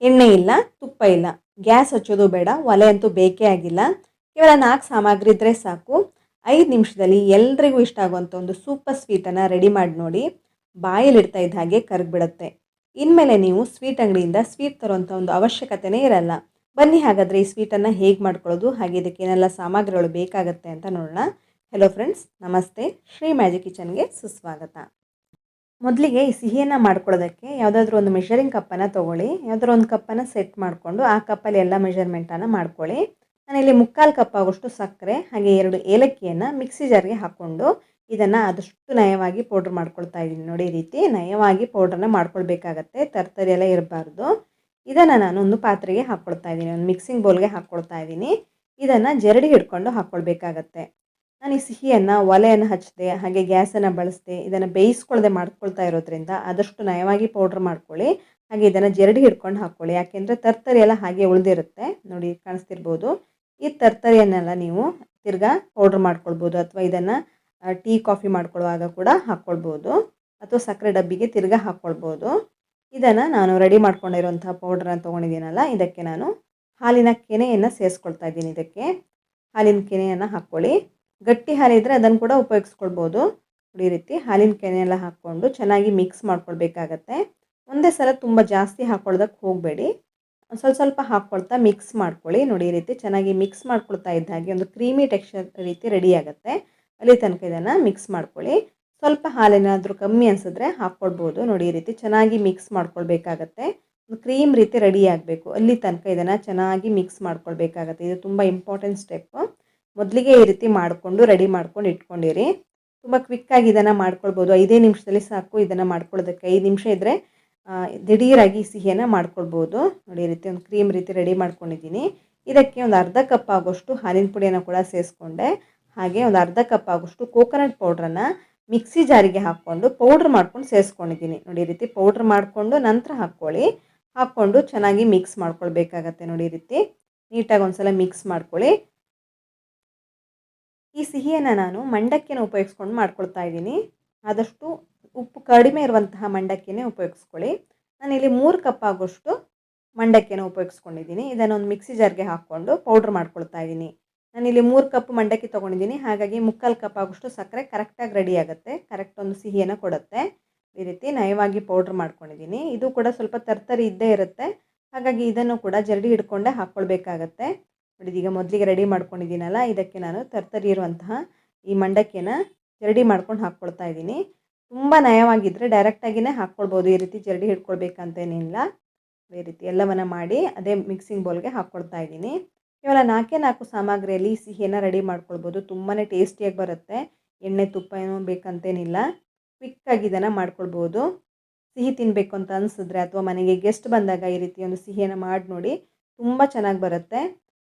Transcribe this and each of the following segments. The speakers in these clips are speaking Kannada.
ಎಣ್ಣೆ ಇಲ್ಲ, ತುಪ್ಪ ಇಲ್ಲ, ಗ್ಯಾಸ್ ಹಚ್ಚೋದು ಬೇಡ, ಒಲೆ ಅಂತೂ ಬೇಕೇ ಆಗಿಲ್ಲ. ಕೇವಲ 4 ಸಾಮಗ್ರಿ ಇದ್ದರೆ ಸಾಕು. 5 ನಿಮಿಷದಲ್ಲಿ ಎಲ್ರಿಗೂ ಇಷ್ಟ ಆಗುವಂಥ ಒಂದು ಸೂಪರ್ ಸ್ವೀಟನ್ನು ರೆಡಿ ಮಾಡಿ ನೋಡಿ. ಬಾಯಲ್ಲಿಡ್ತಾ ಇದ್ದ ಹಾಗೆ ಕರಗಿಬಿಡುತ್ತೆ. ಇನ್ಮೇಲೆ ನೀವು ಸ್ವೀಟ್ ಅಂಗಡಿಯಿಂದ ಸ್ವೀಟ್ ತರುವಂಥ ಒಂದು ಅವಶ್ಯಕತೆನೇ ಇರಲ್ಲ. ಬನ್ನಿ ಹಾಗಾದರೆ ಈ ಸ್ವೀಟನ್ನು ಹೇಗೆ ಮಾಡ್ಕೊಳ್ಳೋದು, ಹಾಗೆ ಇದಕ್ಕೆ ಏನೆಲ್ಲ ಸಾಮಗ್ರಿಗಳು ಬೇಕಾಗುತ್ತೆ ಅಂತ ನೋಡೋಣ. ಹೆಲೋ ಫ್ರೆಂಡ್ಸ್, ನಮಸ್ತೆ. ಶ್ರೀ ಮ್ಯಾಜಿಕ್ ಕಿಚನ್ಗೆ ಸುಸ್ವಾಗತ. ಮೊದಲಿಗೆ ಈ ಸಿಹಿಯನ್ನು ಮಾಡ್ಕೊಳ್ಳೋದಕ್ಕೆ ಯಾವುದಾದ್ರೂ ಒಂದು ಮೆಷರಿಂಗ್ ಕಪ್ಪನ್ನು ತೊಗೊಳ್ಳಿ. ಯಾವುದಾದ್ರೂ ಒಂದು ಕಪ್ಪನ್ನು ಸೆಟ್ ಮಾಡಿಕೊಂಡು ಆ ಕಪ್ಪಲ್ಲಿ ಎಲ್ಲ ಮೆಷರ್ಮೆಂಟನ್ನು ಮಾಡ್ಕೊಳ್ಳಿ. ನಾನಿಲ್ಲಿ 3/4 ಕಪ್ ಆಗೋಷ್ಟು ಸಕ್ಕರೆ ಹಾಗೆ 2 ಏಲಕ್ಕಿಯನ್ನು ಮಿಕ್ಸಿ ಜಾರ್ಗೆ ಹಾಕ್ಕೊಂಡು ಇದನ್ನು ಆದಷ್ಟು ನಯವಾಗಿ ಪೌಡ್ರ್ ಮಾಡ್ಕೊಳ್ತಾ ಇದ್ದೀನಿ. ನೋಡಿ, ಈ ರೀತಿ ನಯವಾಗಿ ಪೌಡ್ರನ್ನ ಮಾಡ್ಕೊಳ್ಬೇಕಾಗತ್ತೆ, ತರ್ತರಿ ಎಲ್ಲ ಇರಬಾರ್ದು. ಇದನ್ನು ನಾನು ಒಂದು ಪಾತ್ರೆಗೆ ಹಾಕ್ಕೊಳ್ತಾ ಇದ್ದೀನಿ, ಒಂದು ಮಿಕ್ಸಿಂಗ್ ಬೌಲ್ಗೆ ಹಾಕ್ಕೊಳ್ತಾ ಇದ್ದೀನಿ. ಇದನ್ನು ಜರಡಿ ಹಿಡ್ಕೊಂಡು ಹಾಕ್ಕೊಳ್ಬೇಕಾಗತ್ತೆ. ನಾನು ಈ ಸಿಹಿಯನ್ನು ಒಲೆಯನ್ನು ಹಚ್ಚದೆ ಹಾಗೆ ಗ್ಯಾಸನ್ನು ಬಳಸದೆ ಇದನ್ನು ಬೇಯಿಸ್ಕೊಳ್ಳದೆ ಮಾಡ್ಕೊಳ್ತಾ ಇರೋದ್ರಿಂದ ಆದಷ್ಟು ನಯವಾಗಿ ಪೌಡ್ರ್ ಮಾಡ್ಕೊಳ್ಳಿ. ಹಾಗೆ ಇದನ್ನು ಜರಡಿ ಹಿಡ್ಕೊಂಡು ಹಾಕ್ಕೊಳ್ಳಿ, ಯಾಕೆಂದರೆ ತರ್ತರಿ ಎಲ್ಲ ಹಾಗೆ ಉಳಿದಿರುತ್ತೆ. ನೋಡಿ, ಕಾಣಿಸ್ತಿರ್ಬೋದು. ಈ ತರ್ತರಿಯನ್ನೆಲ್ಲ ನೀವು ತಿರ್ಗಾ ಪೌಡ್ರ್ ಮಾಡ್ಕೊಳ್ಬೋದು, ಅಥವಾ ಇದನ್ನು ಟೀ ಕಾಫಿ ಮಾಡ್ಕೊಳ್ಳುವಾಗ ಕೂಡ ಹಾಕ್ಕೊಳ್ಬೋದು, ಅಥವಾ ಸಕ್ಕರೆ ಡಬ್ಬಿಗೆ ತಿರ್ಗಾ ಹಾಕ್ಕೊಳ್ಬೋದು. ಇದನ್ನು ನಾನು ರೆಡಿ ಮಾಡ್ಕೊಂಡಿರೋಂಥ ಪೌಡ್ರನ್ನ ತೊಗೊಂಡಿದ್ದೀನಲ್ಲ, ಇದಕ್ಕೆ ನಾನು ಹಾಲಿನ ಕೆನೆಯನ್ನು ಸೇರಿಸ್ಕೊಳ್ತಾ ಇದ್ದೀನಿ. ಇದಕ್ಕೆ ಹಾಲಿನ ಕೆನೆಯನ್ನು ಹಾಕ್ಕೊಳ್ಳಿ. ಗಟ್ಟಿ ಹಾಲಿದ್ರೆ ಅದನ್ನು ಕೂಡ ಉಪಯೋಗಿಸ್ಕೊಳ್ಬೋದು. ಈ ರೀತಿ ಹಾಲಿನ ಕೆನೆ ಎಲ್ಲ ಹಾಕ್ಕೊಂಡು ಚೆನ್ನಾಗಿ ಮಿಕ್ಸ್ ಮಾಡ್ಕೊಳ್ಬೇಕಾಗತ್ತೆ. ಒಂದೇ ಸಲ ತುಂಬ ಜಾಸ್ತಿ ಹಾಕ್ಕೊಳ್ಳೋದಕ್ಕೆ ಹೋಗಬೇಡಿ, ಸ್ವಲ್ಪ ಸ್ವಲ್ಪ ಹಾಕ್ಕೊಳ್ತಾ ಮಿಕ್ಸ್ ಮಾಡ್ಕೊಳ್ಳಿ. ನೋಡಿ, ಈ ರೀತಿ ಚೆನ್ನಾಗಿ ಮಿಕ್ಸ್ ಮಾಡ್ಕೊಳ್ತಾ ಇದ್ದ ಹಾಗೆ ಒಂದು ಕ್ರೀಮಿ ಟೆಕ್ಸ್ಚರ್ ರೀತಿ ರೆಡಿ ಆಗುತ್ತೆ. ಅಲ್ಲಿ ತನಕ ಇದನ್ನು ಮಿಕ್ಸ್ ಮಾಡ್ಕೊಳ್ಳಿ. ಸ್ವಲ್ಪ ಹಾಲೇನಾದರೂ ಕಮ್ಮಿ ಅನಿಸಿದ್ರೆ ಹಾಕ್ಕೊಳ್ಬೋದು. ನೋಡಿ, ಈ ರೀತಿ ಚೆನ್ನಾಗಿ ಮಿಕ್ಸ್ ಮಾಡ್ಕೊಳ್ಬೇಕಾಗತ್ತೆ. ಒಂದು ಕ್ರೀಮ್ ರೀತಿ ರೆಡಿ ಆಗಬೇಕು, ಅಲ್ಲಿ ತನಕ ಇದನ್ನು ಚೆನ್ನಾಗಿ ಮಿಕ್ಸ್ ಮಾಡ್ಕೊಳ್ಬೇಕಾಗತ್ತೆ. ಇದು ತುಂಬ ಇಂಪಾರ್ಟೆಂಟ್ ಸ್ಟೆಪ್ಪು. ಮೊದಲಿಗೆ ಈ ರೀತಿ ಮಾಡಿಕೊಂಡು ರೆಡಿ ಮಾಡ್ಕೊಂಡು ಇಟ್ಕೊಂಡಿರಿ. ತುಂಬ ಕ್ವಿಕ್ಕಾಗಿ ಇದನ್ನು ಮಾಡ್ಕೊಳ್ಬೋದು. 5 ನಿಮಿಷದಲ್ಲಿ ಸಾಕು ಇದನ್ನು ಮಾಡ್ಕೊಳ್ಳೋದಕ್ಕೆ. 5 ನಿಮಿಷ ಇದ್ದರೆ ದಿಢೀರಾಗಿ ಸಿಹಿಯನ್ನು ಮಾಡ್ಕೊಳ್ಬೋದು. ನೋಡಿ, ಈ ರೀತಿ ಒಂದು ಕ್ರೀಮ್ ರೀತಿ ರೆಡಿ ಮಾಡ್ಕೊಂಡಿದ್ದೀನಿ. ಇದಕ್ಕೆ ಒಂದು ಅರ್ಧ ಕಪ್ ಆಗೋಷ್ಟು ಹಾಲಿನ ಪುಡಿಯನ್ನು ಕೂಡ ಸೇರಿಸ್ಕೊಂಡೆ. ಹಾಗೆ ಒಂದು ಅರ್ಧ ಕಪ್ ಆಗೋಷ್ಟು ಕೋಕೋನಟ್ ಪೌಡ್ರನ್ನು ಮಿಕ್ಸಿ ಜಾರಿಗೆ ಹಾಕ್ಕೊಂಡು ಪೌಡ್ರ್ ಮಾಡ್ಕೊಂಡು ಸೇರಿಸ್ಕೊಂಡಿದ್ದೀನಿ. ನೋಡಿ, ಈ ರೀತಿ ಪೌಡ್ರ್ ಮಾಡಿಕೊಂಡು ನಂತರ ಹಾಕ್ಕೊಂಡು ಚೆನ್ನಾಗಿ ಮಿಕ್ಸ್ ಮಾಡ್ಕೊಳ್ಬೇಕಾಗತ್ತೆ. ನೋಡಿ, ಈ ರೀತಿ ನೀಟಾಗಿ ಒಂದು ಸಲ ಮಿಕ್ಸ್ ಮಾಡ್ಕೊಳ್ಳಿ. ಈ ಸಿಹಿಯನ್ನು ನಾನು ಮಂಡಕ್ಕಿನ ಉಪಯೋಗಿಸ್ಕೊಂಡು ಮಾಡ್ಕೊಳ್ತಾ ಇದ್ದೀನಿ. ಆದಷ್ಟು ಉಪ್ಪು ಕಡಿಮೆ ಇರುವಂತಹ ಮಂಡಕ್ಕಿನೇ ಉಪಯೋಗಿಸ್ಕೊಳ್ಳಿ. ನಾನಿಲ್ಲಿ 3 ಕಪ್ ಆಗೋಷ್ಟು ಮಂಡಕ್ಕಿನ ಉಪಯೋಗಿಸ್ಕೊಂಡಿದ್ದೀನಿ. ಇದನ್ನು ಒಂದು ಮಿಕ್ಸಿ ಜಾರ್ಗೆ ಹಾಕ್ಕೊಂಡು ಪೌಡ್ರ್ ಮಾಡ್ಕೊಳ್ತಾ ಇದ್ದೀನಿ. ನಾನಿಲ್ಲಿ 3 ಕಪ್ ಮಂಡಕ್ಕಿ ತೊಗೊಂಡಿದ್ದೀನಿ, ಹಾಗಾಗಿ 3/4 ಕಪ್ ಆಗೋಷ್ಟು ಸಕ್ಕರೆ ಕರೆಕ್ಟಾಗಿ ರೆಡಿ ಆಗುತ್ತೆ, ಕರೆಕ್ಟ್ ಒಂದು ಸಿಹಿಯನ್ನು ಕೊಡುತ್ತೆ. ಈ ರೀತಿ ನಯವಾಗಿ ಪೌಡ್ರ್ ಮಾಡ್ಕೊಂಡಿದ್ದೀನಿ. ಇದು ಕೂಡ ಸ್ವಲ್ಪ ತರ್ತರಿ ಇದ್ದೇ ಇರುತ್ತೆ, ಹಾಗಾಗಿ ಇದನ್ನು ಕೂಡ ಜರಡಿ ಹಿಡ್ಕೊಂಡೇ ಹಾಕ್ಕೊಳ್ಬೇಕಾಗತ್ತೆ. ನೋಡಿ, ಈಗ ಮೊದಲಿಗೆ ರೆಡಿ ಮಾಡ್ಕೊಂಡಿದ್ದೀನಲ್ಲ, ಇದಕ್ಕೆ ನಾನು ತರ್ತರಿ ಇರುವಂತಹ ಈ ಮಂಡಕ್ಕಿನ ಜರಡಿ ಮಾಡ್ಕೊಂಡು ಹಾಕ್ಕೊಳ್ತಾ ಇದ್ದೀನಿ. ತುಂಬ ನಯವಾಗಿದ್ದರೆ ಡೈರೆಕ್ಟಾಗಿಯೇ ಹಾಕ್ಕೊಳ್ಬೋದು, ಈ ರೀತಿ ಜರಡಿ ಹಿಡ್ಕೊಳ್ಬೇಕಂತೇನಿಲ್ಲ. ಈ ರೀತಿ ಎಲ್ಲವನ್ನು ಮಾಡಿ ಅದೇ ಮಿಕ್ಸಿಂಗ್ ಬೌಲ್ಗೆ ಹಾಕ್ಕೊಳ್ತಾ ಇದ್ದೀನಿ. ಕೇವಲ 4 ಸಾಮಗ್ರಿಯಲ್ಲಿ ಸಿಹಿಯನ್ನು ರೆಡಿ ಮಾಡ್ಕೊಳ್ಬೋದು. ತುಂಬಾ ಟೇಸ್ಟಿಯಾಗಿ ಬರುತ್ತೆ. ಎಣ್ಣೆ ತುಪ್ಪ ಏನೋ ಬೇಕಂತೇನಿಲ್ಲ, ಕ್ವಿಕ್ಕಾಗಿ ಇದನ್ನು ಮಾಡ್ಕೊಳ್ಬೋದು. ಸಿಹಿ ತಿನ್ನಬೇಕು ಅಂತ ಅನಿಸಿದ್ರೆ ಅಥವಾ ಮನೆಗೆ ಗೆಸ್ಟ್ ಬಂದಾಗ ಈ ರೀತಿ ಒಂದು ಸಿಹಿಯನ್ನು ಮಾಡಿ ನೋಡಿ, ತುಂಬ ಚೆನ್ನಾಗಿ ಬರುತ್ತೆ.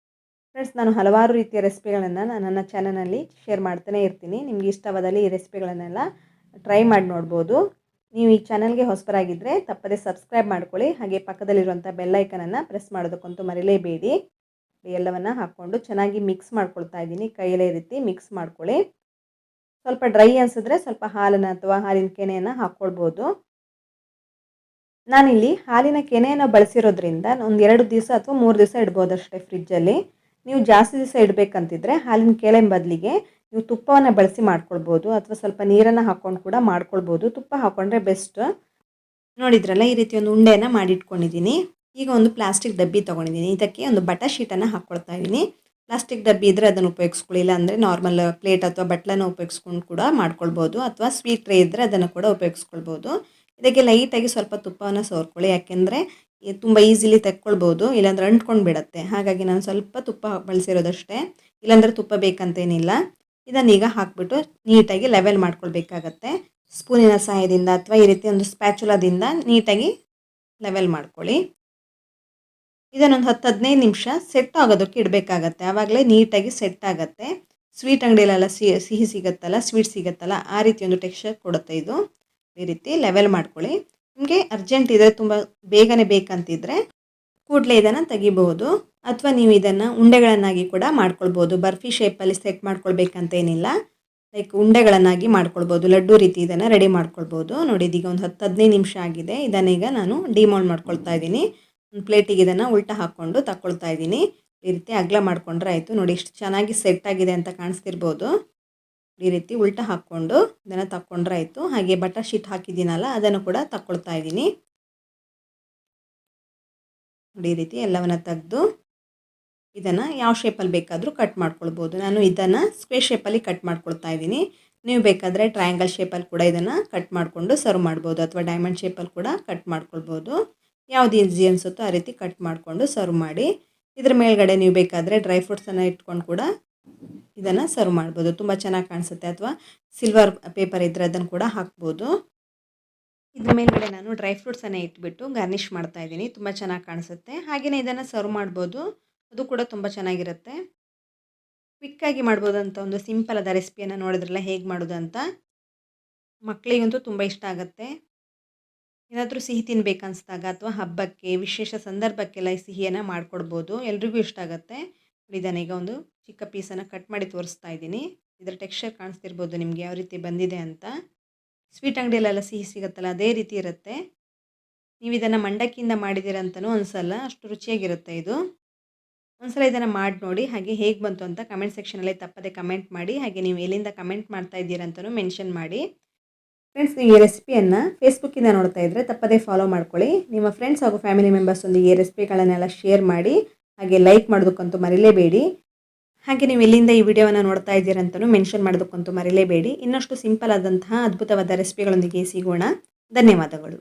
ಫ್ರೆಂಡ್ಸ್, ನಾನು ಹಲವಾರು ರೀತಿಯ ರೆಸಿಪಿಗಳನ್ನು ನನ್ನ ಚಾನಲಲ್ಲಿ ಶೇರ್ ಮಾಡ್ತಾನೆ ಇರ್ತೀನಿ. ನಿಮಗೆ ಇಷ್ಟವಾದಲ್ಲಿ ಈ ರೆಸಿಪಿಗಳನ್ನೆಲ್ಲ ಟ್ರೈ ಮಾಡಿ ನೋಡ್ಬೋದು. ನೀವು ಈ ಚಾನಲ್ಗೆ ಹೊಸಬರಾಗಿದ್ದರೆ ತಪ್ಪದೇ ಸಬ್ಸ್ಕ್ರೈಬ್ ಮಾಡ್ಕೊಳ್ಳಿ. ಹಾಗೆ ಪಕ್ಕದಲ್ಲಿರುವಂಥ ಬೆಲ್ಲೈಕನನ್ನು ಪ್ರೆಸ್ ಮಾಡೋದಕ್ಕಂತೂ ಮರಿಲೇಬೇಡಿ. ಎಲ್ಲವನ್ನು ಹಾಕ್ಕೊಂಡು ಚೆನ್ನಾಗಿ ಮಿಕ್ಸ್ ಮಾಡ್ಕೊಳ್ತಾ ಇದ್ದೀನಿ. ಕೈಯಲ್ಲೇ ಈ ರೀತಿ ಮಿಕ್ಸ್ ಮಾಡ್ಕೊಳ್ಳಿ. ಸ್ವಲ್ಪ ಡ್ರೈ ಅನಿಸಿದ್ರೆ ಸ್ವಲ್ಪ ಹಾಲನ್ನು ಅಥವಾ ಹಾಲಿನ ಕೆನೆಯನ್ನು ಹಾಕ್ಕೊಳ್ಬೋದು. ನಾನಿಲ್ಲಿ ಹಾಲಿನ ಕೆನೆಯನ್ನು ಬಳಸಿರೋದ್ರಿಂದ ಒಂದು 2 ದಿವಸ ಅಥವಾ 3 ದಿವಸ ಇಡ್ಬೋದು ಅಷ್ಟೇ ಫ್ರಿಜ್ಜಲ್ಲಿ. ನೀವು ಜಾಸ್ತಿ ದಿವಸ ಇಡಬೇಕಂತಿದ್ರೆ ಹಾಲಿನ ಕೆನೆ ಬದಲಿಗೆ ನೀವು ತುಪ್ಪವನ್ನು ಬಳಸಿ ಮಾಡ್ಕೊಳ್ಬೋದು, ಅಥವಾ ಸ್ವಲ್ಪ ನೀರನ್ನು ಹಾಕ್ಕೊಂಡು ಕೂಡ ಮಾಡ್ಕೊಳ್ಬೋದು. ತುಪ್ಪ ಹಾಕ್ಕೊಂಡ್ರೆ ಬೆಸ್ಟ್. ನೋಡಿದ್ರಲ್ಲ, ಈ ರೀತಿ ಒಂದು ಉಂಡೆಯನ್ನು ಮಾಡಿಟ್ಕೊಂಡಿದ್ದೀನಿ. ಈಗ ಒಂದು ಪ್ಲಾಸ್ಟಿಕ್ ಡಬ್ಬಿ ತೊಗೊಂಡಿದ್ದೀನಿ. ಇದಕ್ಕೆ ಒಂದು ಬಟರ್ ಶೀಟನ್ನು ಹಾಕ್ಕೊಳ್ತಾ ಇದ್ದೀನಿ. ಪ್ಲಾಸ್ಟಿಕ್ ಡಬ್ಬಿ ಇದ್ದರೆ ಅದನ್ನು ಉಪಯೋಗಿಸ್ಕೊಳ್ಳಿ, ಇಲ್ಲ ಅಂದರೆ ನಾರ್ಮಲ್ ಪ್ಲೇಟ್ ಅಥವಾ ಬಟ್ಲನ್ನು ಉಪಯೋಗಿಸ್ಕೊಂಡು ಕೂಡ ಮಾಡ್ಕೊಳ್ಬೋದು, ಅಥವಾ ಸ್ವೀಟ್ ಟ್ರೇ ಇದ್ದರೆ ಅದನ್ನು ಕೂಡ ಉಪಯೋಗಿಸ್ಕೊಳ್ಬೋದು. ಇದಕ್ಕೆ ಲೈಟಾಗಿ ಸ್ವಲ್ಪ ತುಪ್ಪವನ್ನು ಸವರ್ಕೊಳ್ಳಿ, ಯಾಕೆಂದರೆ ತುಂಬ ಈಸಿಲಿ ತೆಕ್ಕೊಳ್ಬೋದು, ಇಲ್ಲಾಂದರೆ ಅಂಟ್ಕೊಂಡು ಬಿಡುತ್ತೆ. ಹಾಗಾಗಿ ನಾನು ಸ್ವಲ್ಪ ತುಪ್ಪ ಬಳಸಿರೋದಷ್ಟೇ, ಇಲ್ಲಾಂದರೆ ತುಪ್ಪ ಬೇಕಂತೇನಿಲ್ಲ. ಇದನ್ನೀಗ ಹಾಕಿಬಿಟ್ಟು ನೀಟಾಗಿ ಲೆವೆಲ್ ಮಾಡ್ಕೊಳ್ಬೇಕಾಗತ್ತೆ. ಸ್ಪೂನಿನ ಸಹಾಯದಿಂದ ಅಥವಾ ಈ ರೀತಿ ಒಂದು ಸ್ಪ್ಯಾಚುಲಾದಿಂದ ನೀಟಾಗಿ ಲೆವೆಲ್ ಮಾಡ್ಕೊಳ್ಳಿ. ಇದನ್ನೊಂದು 10-15 ನಿಮಿಷ ಸೆಟ್ ಆಗೋದಕ್ಕೆ ಇಡಬೇಕಾಗತ್ತೆ, ಆವಾಗಲೇ ನೀಟಾಗಿ ಸೆಟ್ ಆಗುತ್ತೆ. ಸ್ವೀಟ್ ಅಂಗಡಿಯಲ್ಲೆಲ್ಲ ಸಿಹಿ ಸಿಗುತ್ತಲ್ಲ, ಸ್ವೀಟ್ ಸಿಗುತ್ತಲ್ಲ, ಆ ರೀತಿ ಒಂದು ಟೆಕ್ಸ್ಚರ್ ಕೊಡುತ್ತೆ ಇದು. ಈ ರೀತಿ ಲೆವೆಲ್ ಮಾಡ್ಕೊಳ್ಳಿ. ನಿಮಗೆ ಅರ್ಜೆಂಟ್ ಇದ್ದರೆ, ತುಂಬ ಬೇಗನೆ ಬೇಕಂತಿದ್ರೆ ಕೂಡಲೇ ಇದನ್ನು ತೆಗಿಬಹುದು, ಅಥವಾ ನೀವು ಇದನ್ನು ಉಂಡೆಗಳನ್ನಾಗಿ ಕೂಡ ಮಾಡ್ಕೊಳ್ಬೋದು. ಬರ್ಫಿ ಶೇಪಲ್ಲಿ ಸೆಟ್ ಮಾಡ್ಕೊಳ್ಬೇಕಂತೇನಿಲ್ಲ, ಲೈಕ್ ಉಂಡೆಗಳನ್ನಾಗಿ ಮಾಡ್ಕೊಳ್ಬೋದು, ಲಡ್ಡು ರೀತಿ ಇದನ್ನು ರೆಡಿ ಮಾಡ್ಕೊಳ್ಬೋದು. ನೋಡಿ, ಇದೀಗ ಒಂದು 10-15 ನಿಮಿಷ ಆಗಿದೆ. ಇದನ್ನೀಗ ನಾನು ಡಿಮೋಲ್ಡ್ ಮಾಡ್ಕೊಳ್ತಾ ಇದ್ದೀನಿ. ಒಂದು ಪ್ಲೇಟಿಗೆ ಇದನ್ನು ಉಲ್ಟಾ ಹಾಕ್ಕೊಂಡು ತಗೊಳ್ತಾ ಇದ್ದೀನಿ. ಈ ರೀತಿ ಅಗಲ ಮಾಡ್ಕೊಂಡ್ರೆ ಆಯಿತು. ನೋಡಿ ಎಷ್ಟು ಚೆನ್ನಾಗಿ ಸೆಟ್ ಆಗಿದೆ ಅಂತ ಕಾಣಿಸ್ತಿರ್ಬೋದು. ಈ ರೀತಿ ಉಲ್ಟಾ ಹಾಕ್ಕೊಂಡು ಇದನ್ನು ತಕ್ಕೊಂಡ್ರೆ ಆಯಿತು. ಹಾಗೆ ಬಟರ್ ಶೀಟ್ ಹಾಕಿದ್ದೀನಲ್ಲ ಅದನ್ನು ಕೂಡ ತಗೊಳ್ತಾ ಇದ್ದೀನಿ. ನೋಡಿ ಈ ರೀತಿ ಎಲ್ಲವನ್ನು ತೆಗೆದು ಇದನ್ನು ಯಾವ ಶೇಪಲ್ಲಿ ಬೇಕಾದರೂ ಕಟ್ ಮಾಡ್ಕೊಳ್ಬೋದು. ನಾನು ಇದನ್ನು ಸ್ಕ್ವೇರ್ ಶೇಪಲ್ಲಿ ಕಟ್ ಮಾಡ್ಕೊಳ್ತಾ ಇದ್ದೀನಿ. ನೀವು ಬೇಕಾದರೆ ಟ್ರಯಾಂಗಲ್ ಶೇಪಲ್ಲಿ ಕೂಡ ಇದನ್ನು ಕಟ್ ಮಾಡಿಕೊಂಡು ಸರ್ವ್ ಮಾಡ್ಬೋದು, ಅಥವಾ ಡೈಮಂಡ್ ಶೇಪಲ್ಲಿ ಕೂಡ ಕಟ್ ಮಾಡ್ಕೊಳ್ಬೋದು. ಯಾವುದು ಈಸಿ ಅನಿಸುತ್ತೋ ಆ ರೀತಿ ಕಟ್ ಮಾಡಿಕೊಂಡು ಸರ್ವ್ ಮಾಡಿ. ಇದ್ರ ಮೇಲ್ಗಡೆ ನೀವು ಬೇಕಾದರೆ ಡ್ರೈ ಫ್ರೂಟ್ಸನ್ನು ಇಟ್ಕೊಂಡು ಕೂಡ ಇದನ್ನು ಸರ್ವ್ ಮಾಡ್ಬೋದು. ತುಂಬ ಚೆನ್ನಾಗಿ ಕಾಣಿಸುತ್ತೆ. ಅಥವಾ ಸಿಲ್ವರ್ ಪೇಪರ್ ಇದ್ದರೆ ಅದನ್ನು ಕೂಡ ಹಾಕ್ಬೋದು. ಇದ್ರ ಮೇಲ್ಗಡೆ ನಾನು ಡ್ರೈ ಫ್ರೂಟ್ಸನ್ನು ಇಟ್ಬಿಟ್ಟು ಗಾರ್ನಿಷ್ ಮಾಡ್ತಾ ಇದ್ದೀನಿ. ತುಂಬ ಚೆನ್ನಾಗಿ ಕಾಣಿಸುತ್ತೆ. ಹಾಗೆಯೇ ಇದನ್ನು ಸರ್ವ್ ಮಾಡ್ಬೋದು, ಅದು ಕೂಡ ತುಂಬ ಚೆನ್ನಾಗಿರುತ್ತೆ. ಕ್ವಿಕ್ಕಾಗಿ ಮಾಡ್ಬೋದಂತ ಒಂದು ಸಿಂಪಲ್ ಆದ ರೆಸಿಪಿಯನ್ನು ನೋಡಿದ್ರಲ್ಲ ಹೇಗೆ ಮಾಡೋದು ಅಂತ. ಮಕ್ಕಳಿಗಂತೂ ತುಂಬ ಇಷ್ಟ ಆಗುತ್ತೆ. ಏನಾದರೂ ಸಿಹಿ ತಿನ್ಬೇಕನ್ನಿಸ್ದಾಗ ಅಥವಾ ಹಬ್ಬಕ್ಕೆ ವಿಶೇಷ ಸಂದರ್ಭಕ್ಕೆಲ್ಲ ಈ ಸಿಹಿಯನ್ನು ಮಾಡಿಕೊಡ್ಬೋದು. ಎಲ್ರಿಗೂ ಇಷ್ಟ ಆಗುತ್ತೆ. ಇದನ್ನು ಈಗ ಒಂದು ಚಿಕ್ಕ ಪೀಸನ್ನು ಕಟ್ ಮಾಡಿ ತೋರಿಸ್ತಾ ಇದ್ದೀನಿ. ಇದರ ಟೆಕ್ಸ್ಚರ್ ಕಾಣಿಸ್ತಿರ್ಬೋದು ನಿಮಗೆ ಯಾವ ರೀತಿ ಬಂದಿದೆ ಅಂತ. ಸ್ವೀಟ್ ಅಂಗಡಿಯಲ್ಲೆಲ್ಲ ಸಿಹಿ ಸಿಗುತ್ತಲ್ಲ ಅದೇ ರೀತಿ ಇರುತ್ತೆ. ನೀವು ಇದನ್ನು ಮಂಡಕ್ಕಿಯಿಂದ ಮಾಡಿದ್ದೀರಂತನೂ ಅನಿಸಲ್ಲ, ಅಷ್ಟು ರುಚಿಯಾಗಿರುತ್ತೆ ಇದು. ಒಂದ್ಸಲ ಇದನ್ನು ಮಾಡಿ ನೋಡಿ. ಹಾಗೆ ಹೇಗೆ ಬಂತು ಅಂತ ಕಮೆಂಟ್ ಸೆಕ್ಷನಲ್ಲಿ ತಪ್ಪದೆ ಕಮೆಂಟ್ ಮಾಡಿ. ಹಾಗೆ ನೀವು ಎಲ್ಲಿಂದ ಕಮೆಂಟ್ ಮಾಡ್ತಾ ಇದ್ದೀರಂತನೂ ಮೆನ್ಷನ್ ಮಾಡಿ. ಫ್ರೆಂಡ್ಸ್, ನೀವು ಈ ರೆಸಿಪಿಯನ್ನು ಫೇಸ್ಬುಕ್ಕಿಂದ ನೋಡ್ತಾ ಇದ್ದರೆ ತಪ್ಪದೇ ಫಾಲೋ ಮಾಡ್ಕೊಳ್ಳಿ. ನಿಮ್ಮ ಫ್ರೆಂಡ್ಸ್ ಹಾಗೂ ಫ್ಯಾಮಿಲಿ ಮೆಂಬರ್ಸೊಂದಿಗೆ ಈ ರೆಸಿಪಿಗಳನ್ನೆಲ್ಲ ಶೇರ್ ಮಾಡಿ. ಹಾಗೆ ಲೈಕ್ ಮಾಡೋದಕ್ಕಂತೂ ಮರಿಲೇಬೇಡಿ. ಹಾಗೆ ನೀವು ಎಲ್ಲಿಂದ ಈ ವಿಡಿಯೋವನ್ನು ನೋಡ್ತಾ ಇದ್ದೀರಂತನೂ ಮೆನ್ಷನ್ ಮಾಡೋದಕ್ಕಂತೂ ಮರಿಲೇಬೇಡಿ. ಇನ್ನಷ್ಟು ಸಿಂಪಲ್ ಆದಂತಹ ಅದ್ಭುತವಾದ ರೆಸಿಪಿಗಳೊಂದಿಗೆ ಸಿಗೋಣ. ಧನ್ಯವಾದಗಳು.